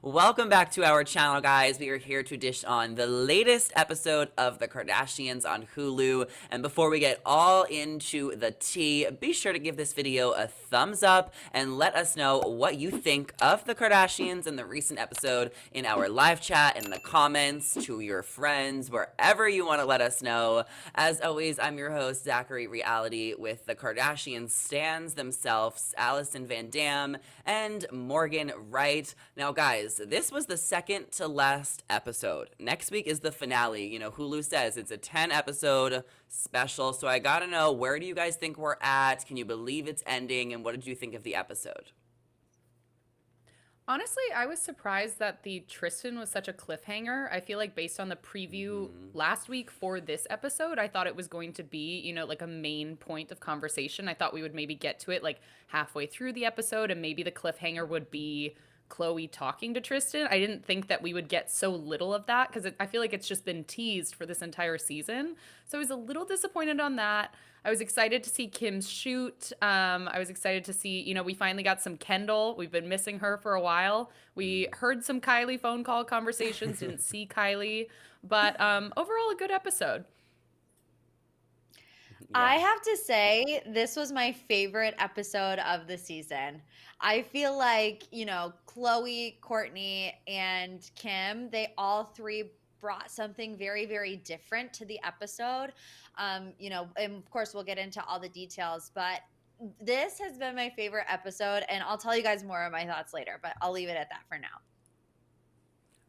Welcome back to our channel, guys. We are here to dish on the latest episode of The Kardashians on Hulu. And before we get all into the tea, be sure to give this video a thumbs up and let us know what you think of The Kardashians in the recent episode in our live chat, in the comments, to your friends, wherever you want to let us know. As always, I'm your host, Zachary Reality, with The Kardashians stans themselves, Allison Van Dam and Morgan Wright. Now, guys, this was the second to last episode. Next week is the finale. You know, Hulu says it's a 10 episode special. So I gotta know, where do you guys think we're at? Can you believe it's ending? And what did you think of the episode? Honestly, I was surprised that the Tristan was such a cliffhanger. I feel like based on the preview last week for this episode, I thought it was going to be, like a main point of conversation. I thought we would maybe get to it like halfway through the episode and maybe the cliffhanger would be Chloe talking to Tristan. I didn't think that we would get so little of that because I feel like it's just been teased for this entire season. So I was a little disappointed on that. I was excited to see Kim's shoot. I was excited to see, we finally got some Kendall. We've been missing her for a while. We heard some Kylie phone call conversations, didn't see Kylie, but overall a good episode. I have to say, this was my favorite episode of the season. I feel like, Chloe, Kourtney, and Kim, they all three brought something very, very different to the episode. And of course, we'll get into all the details, but this has been my favorite episode, and I'll tell you guys more of my thoughts later, but I'll leave it at that for now.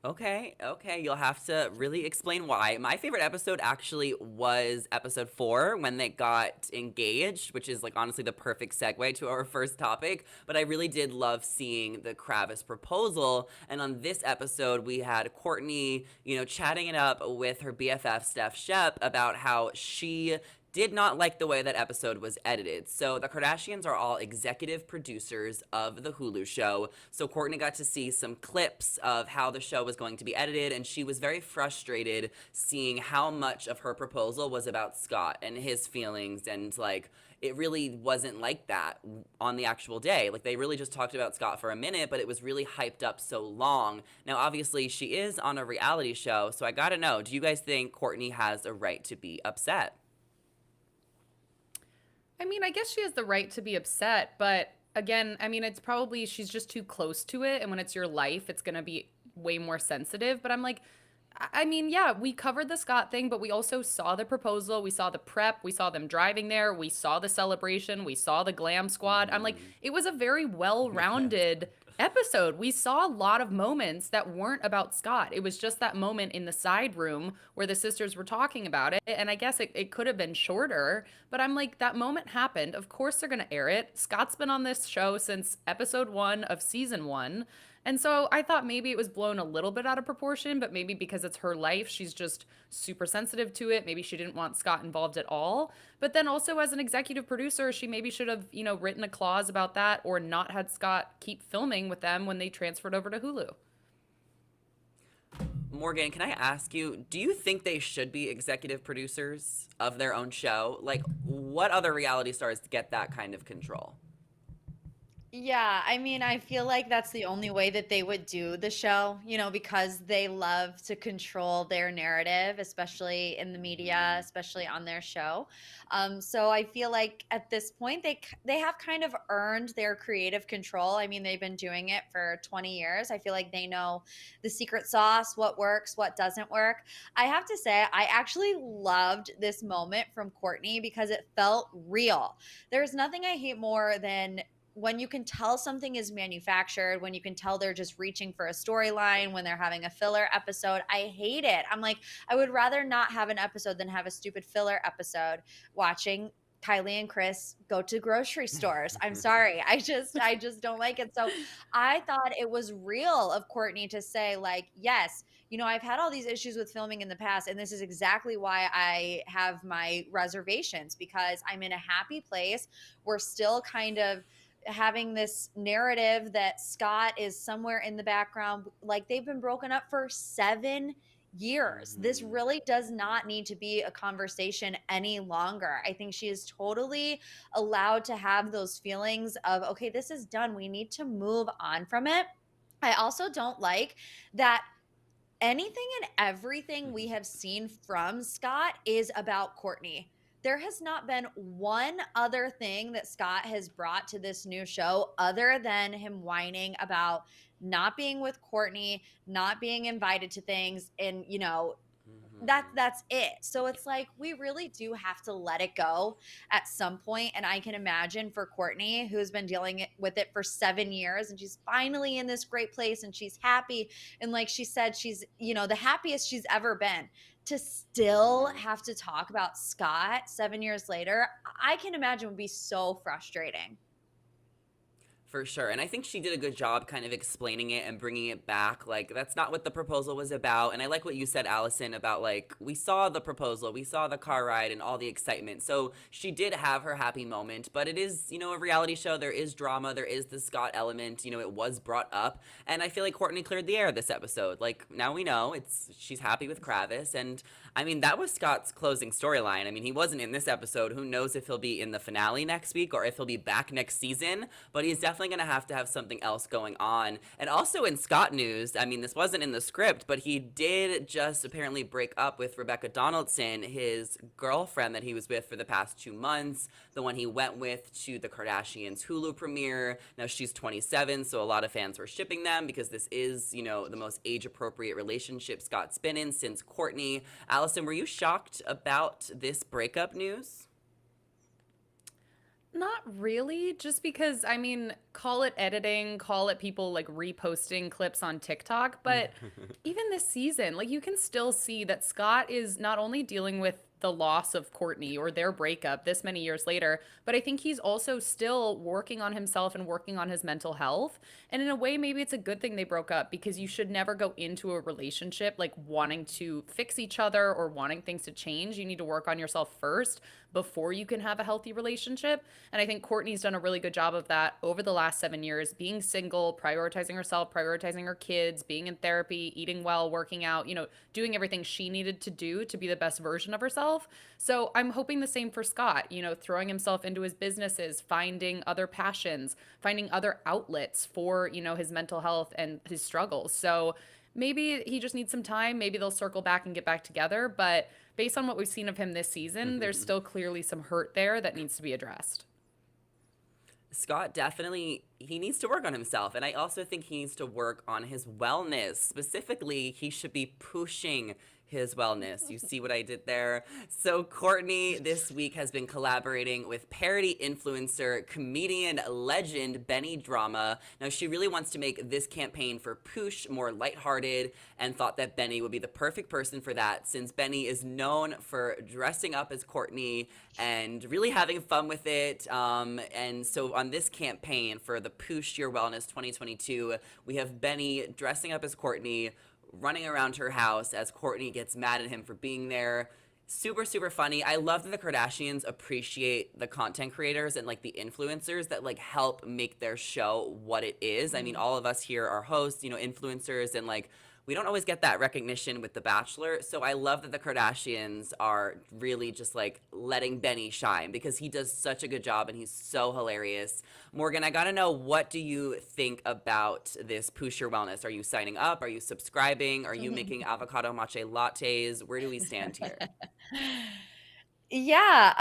Okay, you'll have to really explain why. My favorite episode actually was episode 4 when they got engaged, which is like honestly the perfect segue to our first topic. But I really did love seeing the Kravis proposal. And on this episode, we had Kourtney, chatting it up with her BFF Steph Shep about how she did not like the way that episode was edited. So the Kardashians are all executive producers of the Hulu show. So Kourtney got to see some clips of how the show was going to be edited, and she was very frustrated seeing how much of her proposal was about Scott and his feelings, and like it really wasn't like that on the actual day. Like they really just talked about Scott for a minute, but it was really hyped up so long. Now obviously she is on a reality show, so I gotta know, do you guys think Kourtney has a right to be upset? I mean, I guess she has the right to be upset, but again, I mean, it's probably she's just too close to it. And when it's your life, it's going to be way more sensitive. But I'm like, I mean, yeah, we covered the Scott thing, but we also saw the proposal. We saw the prep. We saw them driving there. We saw the celebration. We saw the glam squad. I'm like, it was a very well rounded episode. We saw a lot of moments that weren't about Scott. It was just that moment in the side room where the sisters were talking about it. And I guess it could have been shorter, but I'm like, that moment happened. Of course they're going to air it. Scott's been on this show since episode 1 of season 1. And so I thought maybe it was blown a little bit out of proportion, but maybe because it's her life, she's just super sensitive to it. Maybe she didn't want Scott involved at all. But then also as an executive producer, she maybe should have, written a clause about that or not had Scott keep filming with them when they transferred over to Hulu. Morgan, can I ask you, do you think they should be executive producers of their own show? Like, what other reality stars get that kind of control? Yeah, I mean, I feel like that's the only way that they would do the show, because they love to control their narrative, especially in the media, especially on their show. So I feel like at this point they have kind of earned their creative control. I mean, they've been doing it for 20 years. I feel like they know the secret sauce, what works, what doesn't work. I have to say, I actually loved this moment from Kourtney because it felt real. There's nothing I hate more than when you can tell something is manufactured, when you can tell they're just reaching for a storyline, when they're having a filler episode. I hate it. I'm like, I would rather not have an episode than have a stupid filler episode watching Kylie and Chris go to grocery stores. I'm sorry. I just don't like it. So I thought it was real of Kourtney to say like, yes, I've had all these issues with filming in the past, and this is exactly why I have my reservations, because I'm in a happy place. We're still kind of having this narrative that Scott is somewhere in the background. Like, they've been broken up for 7 years. This really does not need to be a conversation any longer. I think she is totally allowed to have those feelings of, okay, this is done. We need to move on from it. I also don't like that anything and everything we have seen from Scott is about Kourtney. There has not been one other thing that Scott has brought to this new show other than him whining about not being with Kourtney, not being invited to things, and Mhm. that's it. So it's like we really do have to let it go at some point. And I can imagine for Kourtney, who's been with it for 7 years, and she's finally in this great place and she's happy. And like she said, she's, the happiest she's ever been. To still Mhm. have to talk about Scott 7 years later, I can imagine would be so frustrating. For sure. And I think she did a good job kind of explaining it and bringing it back. Like, that's not what the proposal was about. And I like what you said, Allison, about like, we saw the proposal, we saw the car ride and all the excitement. So she did have her happy moment, but it is, a reality show. There is drama, there is the Scott element. It was brought up. And I feel like Kourtney cleared the air this episode. Like, now we know she's happy with Kravis. And I mean, that was Scott's closing storyline. I mean, he wasn't in this episode. Who knows if he'll be in the finale next week or if he'll be back next season, but he's definitely going to have something else going on. And also in Scott news, I mean, this wasn't in the script, but he did just apparently break up with Rebecca Donaldson, his girlfriend that he was with for the past 2 months, the one he went with to the Kardashians Hulu premiere. Now she's 27, so a lot of fans were shipping them because this is, the most age appropriate relationship Scott's been in since Kourtney. Allison, were you shocked about this breakup news? Not really, just because, I mean, call it editing, call it people like reposting clips on TikTok, but even this season, like you can still see that Scott is not only dealing with the loss of Kourtney or their breakup this many years later, but I think he's also still working on himself and working on his mental health. And in a way, maybe it's a good thing they broke up because you should never go into a relationship like wanting to fix each other or wanting things to change. You need to work on yourself first before you can have a healthy relationship. And I think Kourtney's done a really good job of that over the last 7 years, being single, prioritizing herself, prioritizing her kids, being in therapy, eating well, working out, doing everything she needed to do to be the best version of herself. So I'm hoping the same for Scott, throwing himself into his businesses, finding other passions, finding other outlets for, his mental health and his struggles. So maybe he just needs some time. Maybe they'll circle back and get back together. But based on what we've seen of him this season, there's still clearly some hurt there that needs to be addressed. Scott definitely he needs to work on himself, and I also think he needs to work on his wellness. Specifically, he should be pushing his wellness. You see what I did there? So Kourtney this week has been collaborating with parody influencer, comedian, legend Benny Drama. Now she really wants to make this campaign for Poosh more lighthearted and thought that Benny would be the perfect person for that, since Benny is known for dressing up as Kourtney and really having fun with it. And so on this campaign for the Poosh Your Wellness 2022, we have Benny dressing up as Kourtney, running around her house as Kourtney gets mad at him for being there. Super, super funny. I love that the Kardashians appreciate the content creators and like the influencers that like help make their show what it is. I mean, all of us here are hosts, influencers, and like we don't always get that recognition with The Bachelor. So I love that the Kardashians are really just like letting Benny shine because he does such a good job and he's so hilarious. Morgan, I gotta know, what do you think about this Push Your Wellness? Are you signing up? Are you subscribing? Are you making avocado matcha lattes? Where do we stand here? Yeah,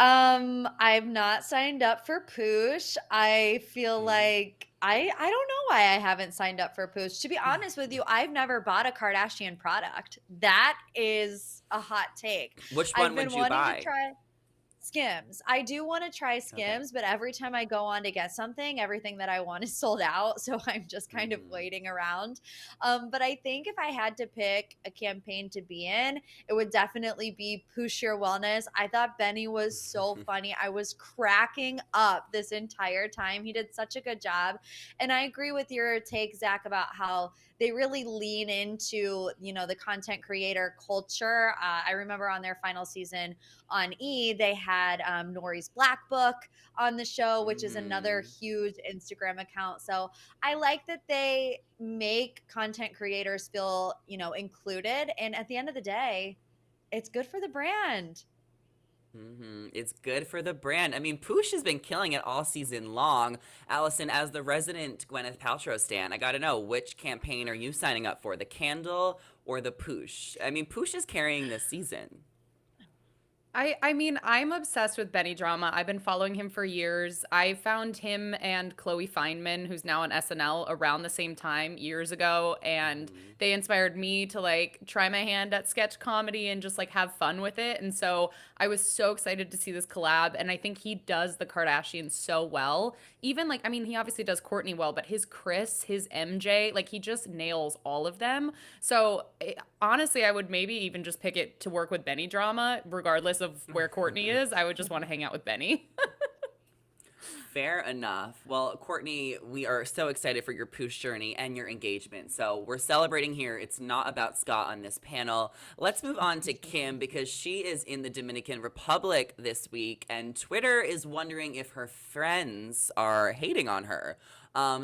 I've not signed up for Poosh. I feel Mm. like I don't know why I haven't signed up for Poosh. To be honest with you, I've never bought a Kardashian product. That is a hot take. Which I've one been would you wanting to buy? try Skims. I do want to try Okay. Skims, but every time I go on to get something, everything that I want is sold out. So I'm just kind of Mm-hmm. waiting around. But I think if I had to pick a campaign to be in, it would definitely be Push Your Wellness. I thought Benny was so funny. I was cracking up this entire time. He did such a good job. And I agree with your take, Zach, about how they really lean into, the content creator culture. I remember on their final season on E, they had Nori's Black Book on the show, which is another Mm-hmm. huge Instagram account. So I like that they make content creators feel, included. And at the end of the day, it's good for the brand. It's good for the brand. I mean, Poosh has been killing it all season long. Allison, as the resident Gwyneth Paltrow stan, I gotta know, which campaign are you signing up for, the candle or the Poosh? I mean, Poosh is carrying this season. I mean, I'm obsessed with Benny Drama. I've been following him for years. I found him and Chloe Fineman, who's now on SNL, around the same time years ago, and they inspired me to like try my hand at sketch comedy and just like have fun with it. And so I was so excited to see this collab, and I think he does the Kardashians so well. Even like, I mean, he obviously does Kourtney well, but his Chris, his MJ, like he just nails all of them. So honestly, I would maybe even just pick it to work with Benny Drama, regardless of where Kourtney is. I would just want to hang out with Benny. Fair enough. Well, Kourtney, we are so excited for your Poosh journey and your engagement. So we're celebrating here. It's not about Scott on this panel. Let's move on to Kim because she is in the Dominican Republic this week, and Twitter is wondering if her friends are hating on her.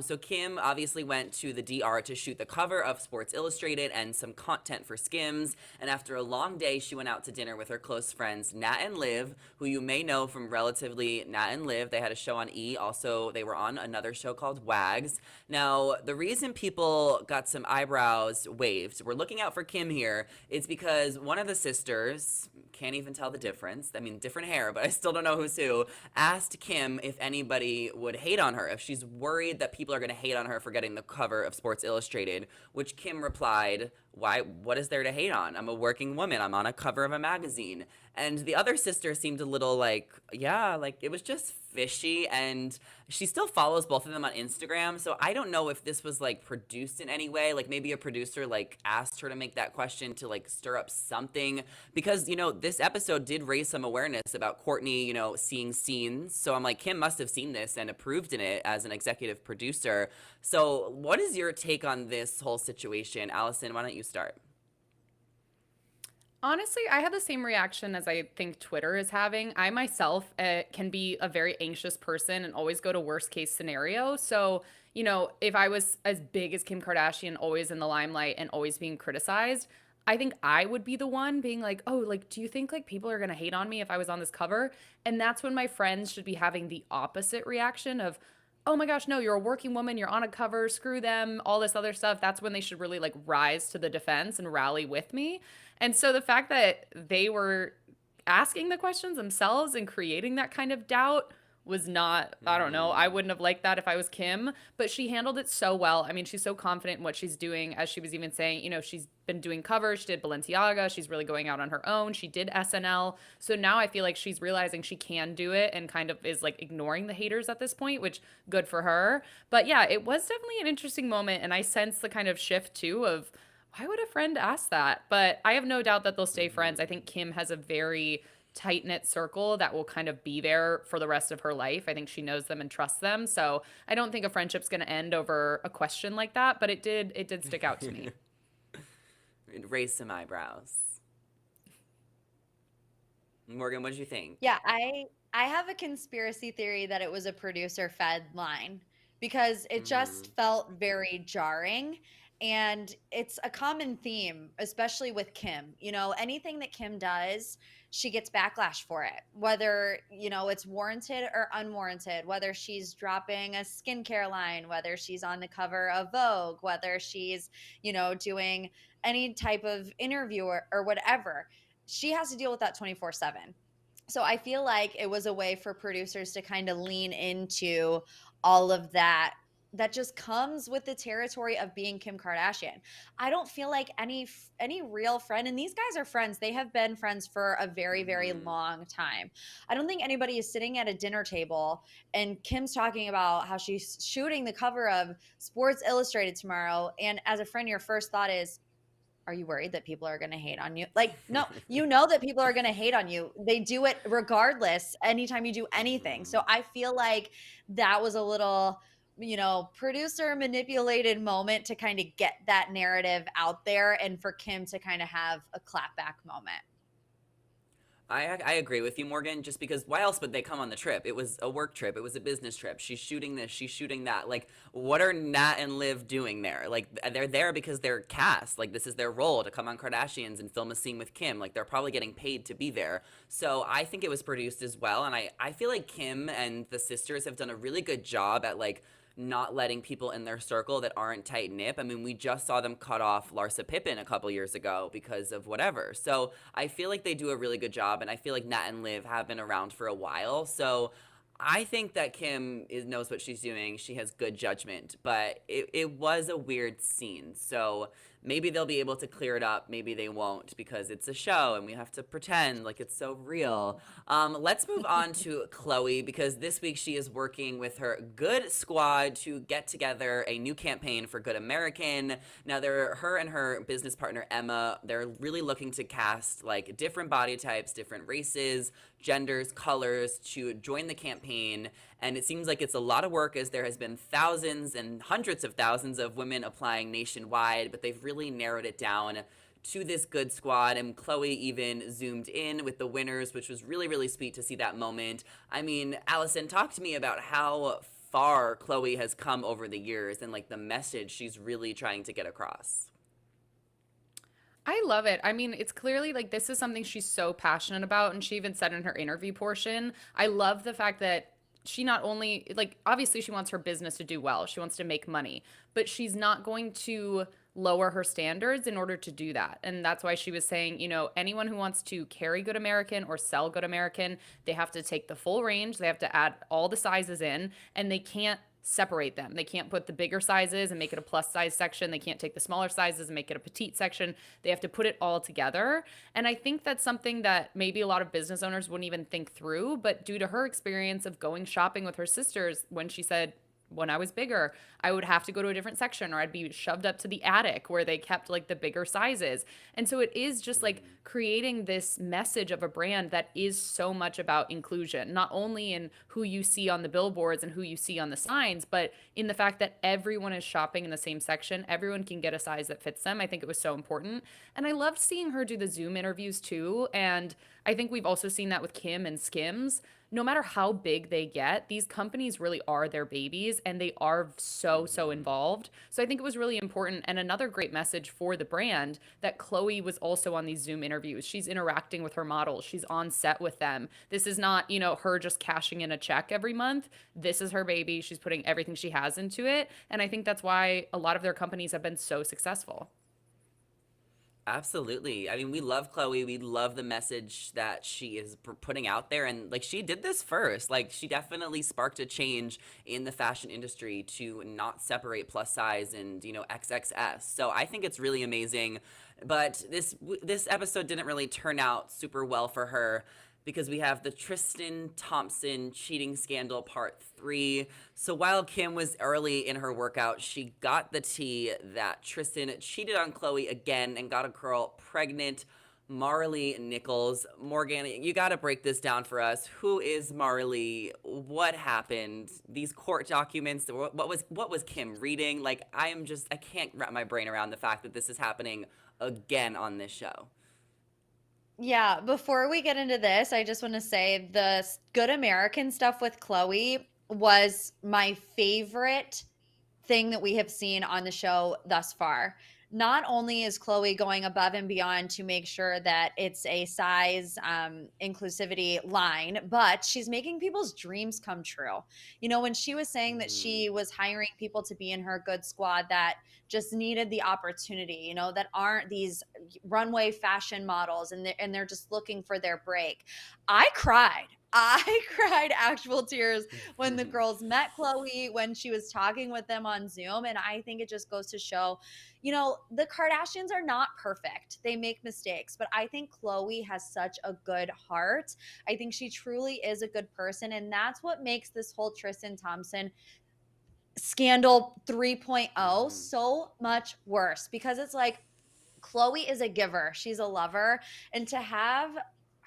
So Kim obviously went to the DR to shoot the cover of Sports Illustrated and some content for Skims. And after a long day, she went out to dinner with her close friends Nat and Liv, who you may know from Relatively Nat and Liv. They had a show on E. Also, they were on another show called Wags. Now, the reason people got some eyebrows waved, we're looking out for Kim here, is because one of the sisters, can't even tell the difference, I mean, different hair, but I still don't know who's who, asked Kim if anybody would hate on her, if she's worried that people are going to hate on her for getting the cover of Sports Illustrated, which Kim replied, why, what is there to hate on? I'm a working woman. I'm on a cover of a magazine. And the other sister seemed a little like, yeah, like it was just fishy. And she still follows both of them on Instagram. So I don't know if this was like produced in any way. Like maybe a producer like asked her to make that question to like stir up something. Because, you know, this episode did raise some awareness about Kourtney, you know, seeing scenes. So I'm like, Kim must have seen this and approved in it as an executive producer. So what is your take on this whole situation? Allison, why don't you start? Honestly, I had the same reaction as I think Twitter is having. I myself can be a very anxious person and always go to worst case scenario. So, you know, if I was as big as Kim Kardashian, always in the limelight and always being criticized, I think I would be the one being like, oh, like, do you think like people are going to hate on me if I was on this cover? And that's when my friends should be having the opposite reaction of, oh my gosh, no, you're a working woman, you're on a cover, screw them, all this other stuff. That's when they should really like rise to the defense and rally with me. And so the fact that they were asking the questions themselves and creating that kind of doubt was not, I don't know, I wouldn't have liked that if I was Kim, but she handled it so well. I mean, she's so confident in what she's doing. As she was even saying, you know, she's been doing covers, she did Balenciaga, she's really going out on her own, she did SNL. So now I feel like she's realizing she can do it and kind of is like ignoring the haters at this point, which good for her. But yeah, it was definitely an interesting moment, and I sense the kind of shift too of why would a friend ask that? But I have no doubt that they'll stay friends. I think Kim has a very tight knit circle that will kind of be there for the rest of her life. I think she knows them and trusts them. So I don't think a friendship's going to end over a question like that, but it did stick out to me. It raised some eyebrows. Morgan, what did you think? Yeah, I have a conspiracy theory that it was a producer fed line because it just felt very jarring. And it's a common theme, especially with Kim. You know, anything that Kim does, she gets backlash for it, whether, you know, it's warranted or unwarranted, whether she's dropping a skincare line, whether she's on the cover of Vogue, whether she's, you know, doing any type of interview or whatever. She has to deal with that 24/7. So I feel like it was a way for producers to kind of lean into all of that just comes with the territory of being Kim Kardashian. I don't feel like any real friend, and these guys are friends. They have been friends for a very, very long time. I don't think anybody is sitting at a dinner table and Kim's talking about how she's shooting the cover of Sports Illustrated tomorrow. And as a friend, your first thought is, are you worried that people are going to hate on you? Like, no, you know that people are going to hate on you. They do it regardless anytime you do anything. So I feel like that was a little, you know, producer manipulated moment to kind of get that narrative out there and for Kim to kind of have a clapback moment. I agree with you, Morgan, just because why else would they come on the trip? It was a work trip. It was a business trip. She's shooting this. She's shooting that. Like, what are Nat and Liv doing there? Like, they're there because they're cast. Like, this is their role to come on Kardashians and film a scene with Kim. Like, they're probably getting paid to be there. So I think it was produced as well. And I feel like Kim and the sisters have done a really good job at, like, not letting people in their circle that aren't tight knit. I mean, we just saw them cut off Larsa Pippen a couple years ago because of whatever. So I feel like they do a really good job, and I feel like Nat and Liv have been around for a while. So I think that knows what she's doing. She has good judgment, but it was a weird scene. So maybe they'll be able to clear it up. Maybe they won't because it's a show and we have to pretend like it's so real. Let's move on to Chloe because this week she is working with her Good Squad to get together a new campaign for Good American. Now, her and her business partner Emma, they're really looking to cast like different body types, different races, genders, colors to join the campaign. And it seems like it's a lot of work as there has been thousands and hundreds of thousands of women applying nationwide, but they've really narrowed it down to this Good Squad. And Chloe even zoomed in with the winners, which was really, really sweet to see that moment. I mean, Allison, talk to me about how far Chloe has come over the years and like the message she's really trying to get across. I love it. I mean, it's clearly like this is something she's so passionate about. And she even said in her interview portion, I love the fact that she not only, like, obviously she wants her business to do well, she wants to make money, but she's not going to lower her standards in order to do that. And that's why she was saying, anyone who wants to carry Good American or sell Good American, they have to take the full range, they have to add all the sizes in, and they can't separate them. They can't put the bigger sizes and make it a plus size section. They can't take the smaller sizes and make it a petite section. They have to put it all together. And I think that's something that maybe a lot of business owners wouldn't even think through, but due to her experience of going shopping with her sisters, when she said, when I was bigger, I would have to go to a different section or I'd be shoved up to the attic where they kept like the bigger sizes. And so it is just like creating this message of a brand that is so much about inclusion, not only in who you see on the billboards and who you see on the signs, but in the fact that everyone is shopping in the same section. Everyone can get a size that fits them. I think it was so important. And I loved seeing her do the Zoom interviews too. And I think we've also seen that with Kim and Skims. No matter how big they get, these companies really are their babies and they are so involved. So I think it was really important and another great message for the brand that Chloe was also on these Zoom interviews. She's interacting with her models. She's on set with them. This is not, her just cashing in a check every month. This is her baby. She's putting everything she has into it. And I think that's why a lot of their companies have been so successful. Absolutely. I mean, we love Chloe. We love the message that she is putting out there. And like, she did this first. Like, she definitely sparked a change in the fashion industry to not separate plus size and, XXS. So I think it's really amazing. But this episode didn't really turn out super well for her, because we have the Tristan Thompson cheating scandal part 3. So while Kim was early in her workout, she got the tea that Tristan cheated on Chloe again and got a girl pregnant, Marley Nichols. Morgan, you got to break this down for us. Who is Marley? What happened? These court documents, what was Kim reading? Like, I can't wrap my brain around the fact that this is happening again on this show. Yeah, before we get into this, I just want to say the Good American stuff with Chloe was my favorite thing that we have seen on the show thus far. Not only is Chloe going above and beyond to make sure that it's a size inclusivity line, but she's making people's dreams come true. When she was saying that she was hiring people to be in her Good Squad that just needed the opportunity, that aren't these runway fashion models and they're just looking for their break. I cried. I cried actual tears when the girls met Chloe, when she was talking with them on Zoom. And I think it just goes to show, the Kardashians are not perfect. They make mistakes, but I think Chloe has such a good heart. I think she truly is a good person. And that's what makes this whole Tristan Thompson scandal 3.0 so much worse, because it's like Chloe is a giver. She's a lover. And to have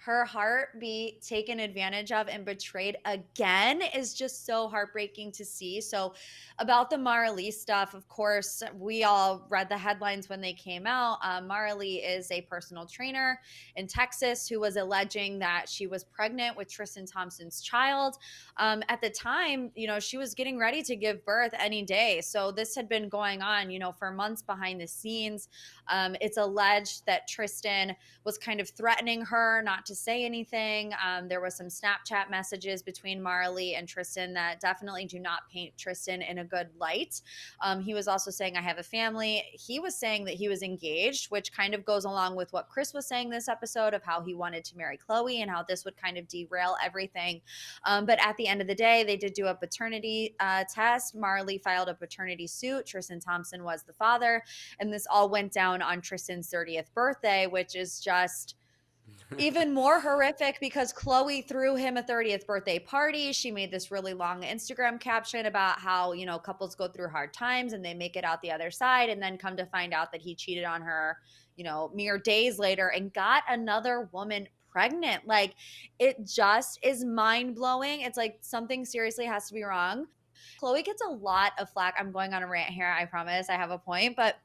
her heart be taken advantage of and betrayed again is just so heartbreaking to see. So about the Mara Lee stuff, of course, we all read the headlines when they came out. Mara Lee is a personal trainer in Texas who was alleging that she was pregnant with Tristan Thompson's child. At the time, she was getting ready to give birth any day. So this had been going on, for months behind the scenes. It's alleged that Tristan was kind of threatening her not to say anything. There was some Snapchat messages between Mara Lee and Tristan that definitely do not paint Tristan in a good light. He was also saying, I have a family. He was saying that he was engaged, which kind of goes along with what Chris was saying this episode of how he wanted to marry Chloe and how this would kind of derail everything. But at the end of the day, they did do a paternity test. Mara Lee filed a paternity suit. Tristan Thompson was the father. And this all went down on Tristan's 30th birthday, which is just even more horrific because Chloe threw him a 30th birthday party. She made this really long Instagram caption about how, couples go through hard times and they make it out the other side, and then come to find out that he cheated on her, mere days later and got another woman pregnant. Like, it just is mind blowing. It's like something seriously has to be wrong. Chloe gets a lot of flack. I'm going on a rant here. I promise I have a point, but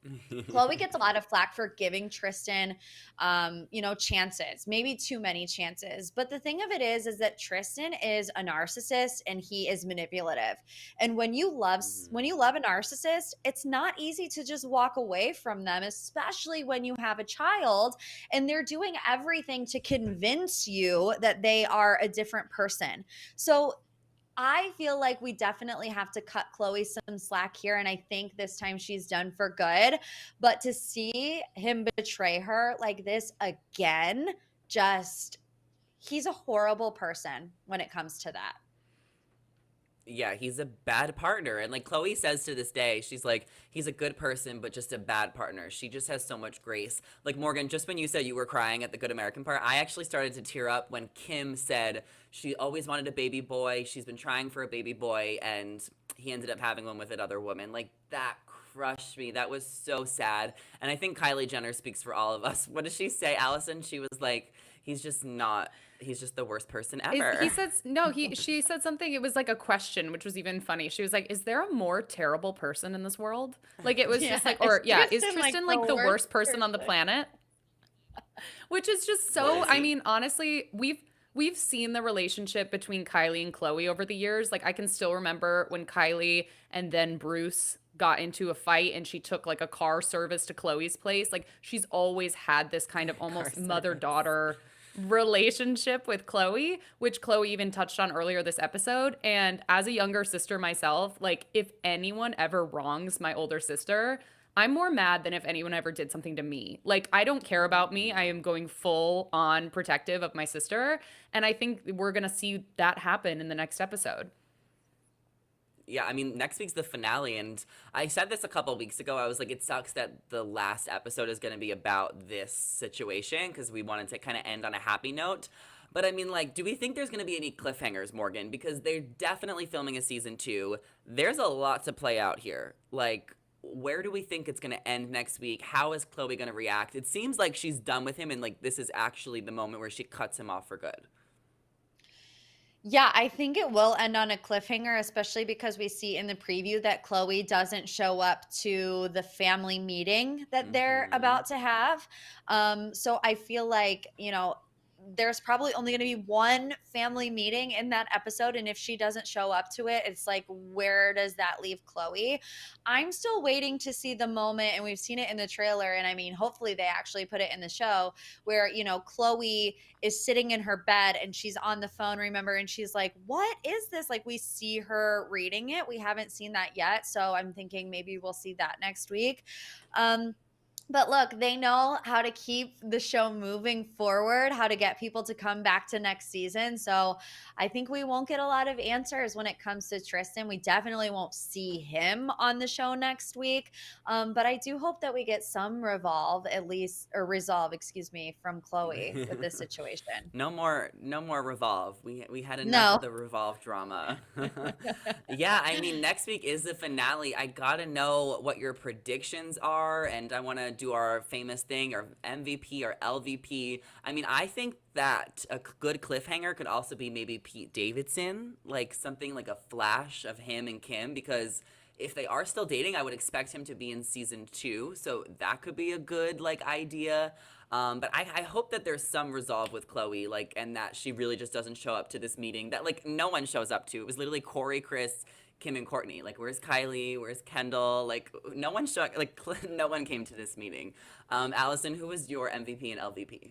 Chloe gets a lot of flack for giving Tristan, chances, maybe too many chances. But the thing of it is that Tristan is a narcissist and he is manipulative. And when you love a narcissist, it's not easy to just walk away from them, especially when you have a child and they're doing everything to convince you that they are a different person. So I feel like we definitely have to cut Chloe some slack here, and I think this time she's done for good. But to see him betray her like this again, he's a horrible person when it comes to that. Yeah, he's a bad partner. And like Chloe says to this day, she's like, he's a good person, but just a bad partner. She just has so much grace. Like, Morgan, just when you said you were crying at the Good American part, I actually started to tear up when Kim said she always wanted a baby boy. She's been trying for a baby boy, and he ended up having one with another woman. Like, that crushed me. That was so sad. And I think Kylie Jenner speaks for all of us. What did she say, Allison? She was like, he's just the worst person ever. She said something, it was like a question, which was even funny. She was like, is there a more terrible person in this world? Like, it was just like, is Tristan like the worst person on the planet? Which is just so, I mean, honestly, we've seen the relationship between Kylie and Chloe over the years. Like, I can still remember when Kylie and then Bruce got into a fight and she took like a car service to Chloe's place. Like, she's always had this kind of almost mother-daughter relationship with Chloe, which Chloe even touched on earlier this episode. And as a younger sister myself, like, if anyone ever wrongs my older sister, I'm more mad than if anyone ever did something to me. Like, I don't care about me. I am going full on protective of my sister. And I think we're going to see that happen in the next episode. Yeah, I mean, next week's the finale, and I said this a couple weeks ago. I was like, it sucks that the last episode is going to be about this situation because we wanted to kind of end on a happy note. But I mean, like, do we think there's going to be any cliffhangers, Morgan? Because they're definitely filming a season 2. There's a lot to play out here. Like, where do we think it's going to end next week? How is Chloe going to react? It seems like she's done with him, and like this is actually the moment where she cuts him off for good. Yeah, I think it will end on a cliffhanger, especially because we see in the preview that Chloe doesn't show up to the family meeting that they're about to have. So I feel like, there's probably only going to be one family meeting in that episode. And if she doesn't show up to it, it's like, where does that leave Chloe? I'm still waiting to see the moment, and we've seen it in the trailer. And I mean, hopefully they actually put it in the show where, Chloe is sitting in her bed and she's on the phone, remember? And she's like, what is this? Like, we see her reading it. We haven't seen that yet. So I'm thinking maybe we'll see that next week. But look, they know how to keep the show moving forward, how to get people to come back to next season. So I think we won't get a lot of answers when it comes to Tristan. We definitely won't see him on the show next week. But I do hope that we get some resolve, from Chloe with this situation. No more Revolve. We had enough of the Revolve drama. Yeah, I mean, next week is the finale. I gotta know what your predictions are, and I want to do our famous thing, or MVP or LVP. I mean, I think that a good cliffhanger could also be maybe Pete Davidson, like something like a flash of him and Kim, because if they are still dating, I would expect him to be in season 2. So that could be a good like idea. But I hope that there's some resolve with Chloe, like, and that she really just doesn't show up to this meeting that like no one shows up to. It was literally Corey, Chris, Kim, and Kourtney. Like, where's Kylie? Where's Kendall? Like, no one showed. Like, no one came to this meeting. Allison, who was your MVP and LVP?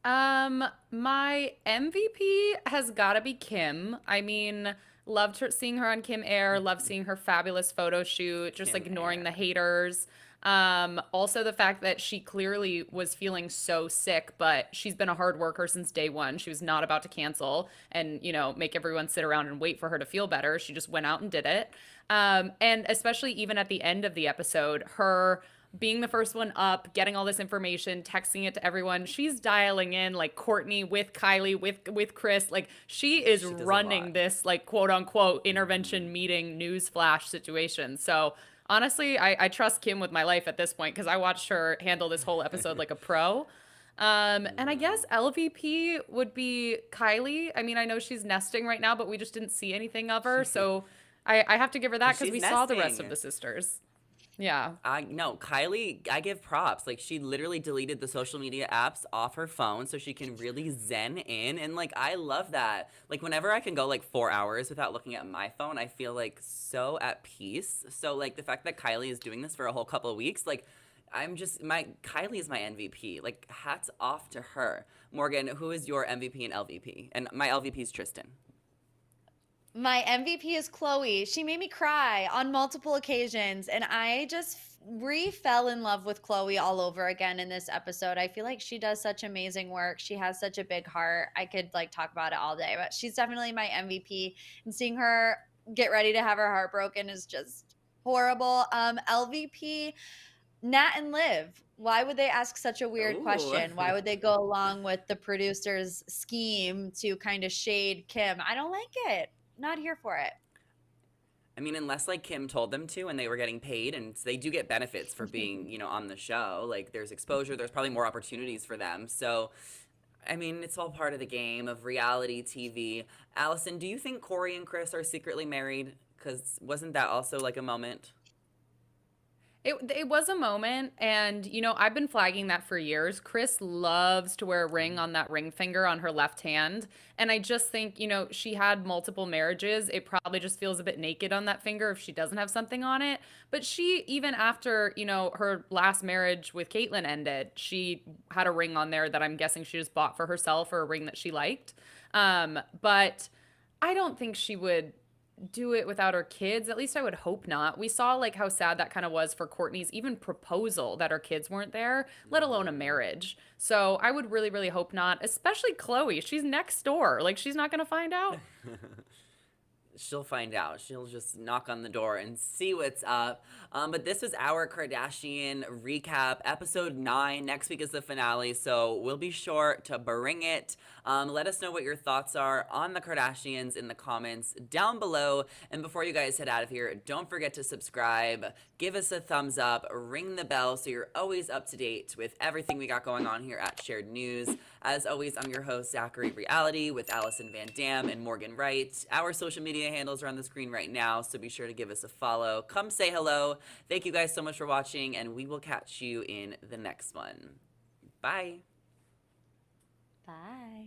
My MVP has got to be Kim. I mean, loved seeing her on Kim Air, loved seeing her fabulous photo shoot, just Kim like ignoring Air. the haters. Also the fact that she clearly was feeling so sick, but she's been a hard worker since day one. She was not about to cancel and, make everyone sit around and wait for her to feel better. She just went out and did it. And especially even at the end of the episode, her being the first one up, getting all this information, texting it to everyone. She's dialing in like Kourtney with Kylie, with Chris. Like, she is running this like quote unquote intervention meeting news flash situation. So honestly, I trust Kim with my life at this point because I watched her handle this whole episode like a pro. And I guess LVP would be Kylie. I mean, I know she's nesting right now, but we just didn't see anything of her. So I have to give her that because we saw the rest of the sisters. Yeah. No, Kylie, I give props. Like, she literally deleted the social media apps off her phone so she can really zen in. And, like, I love that. Like, whenever I can go, like, 4 hours without looking at my phone, I feel, like, so at peace. So, like, the fact that Kylie is doing this for a whole couple of weeks, like, Kylie is my MVP. Like, hats off to her. Morgan, who is your MVP and LVP? And my LVP is Tristan. My MVP is Chloe. She made me cry on multiple occasions, and I just fell in love with Chloe all over again in this episode. I feel like she does such amazing work. She has such a big heart. I could like talk about it all day, but she's definitely my MVP. And seeing her get ready to have her heart broken is just horrible. LVP, Nat and Liv. Why would they ask such a weird question? Why would they go along with the producer's scheme to kind of shade Kim? I don't like it. Not here for it. I mean, unless like Kim told them to and they were getting paid, and they do get benefits for being, on the show. Like, there's exposure, there's probably more opportunities for them. So, I mean, it's all part of the game of reality TV. Allison, do you think Corey and Chris are secretly married? Because wasn't that also like a moment? It was a moment, and I've been flagging that for years. Chris loves to wear a ring on that ring finger on her left hand, and I just think she had multiple marriages. It probably just feels a bit naked on that finger if she doesn't have something on it. But she, even after her last marriage with Caitlyn ended, she had a ring on there that I'm guessing she just bought for herself, or a ring that she liked. But I don't think she would do it without her kids. At least I would hope not. We saw like how sad that kind of was for Kourtney's even proposal that her kids weren't there, let alone a marriage. So I would really, really hope not, especially Chloe. She's next door. Like, she's not going to find out. She'll find out. She'll just knock on the door and see what's up. But this was our Kardashian recap, episode 9. Next week is the finale, so we'll be sure to bring it. Let us know what your thoughts are on the Kardashians in the comments down below. And before you guys head out of here, don't forget to subscribe, give us a thumbs up, ring the bell so you're always up to date with everything we got going on here at Shared News. As always, I'm your host, Zachary Reality, with Allison Van Dam and Morgan Wright. Our social media handles are on the screen right now, so be sure to give us a follow. Come say hello. Thank you guys so much for watching, and we will catch you in the next one. Bye. Bye.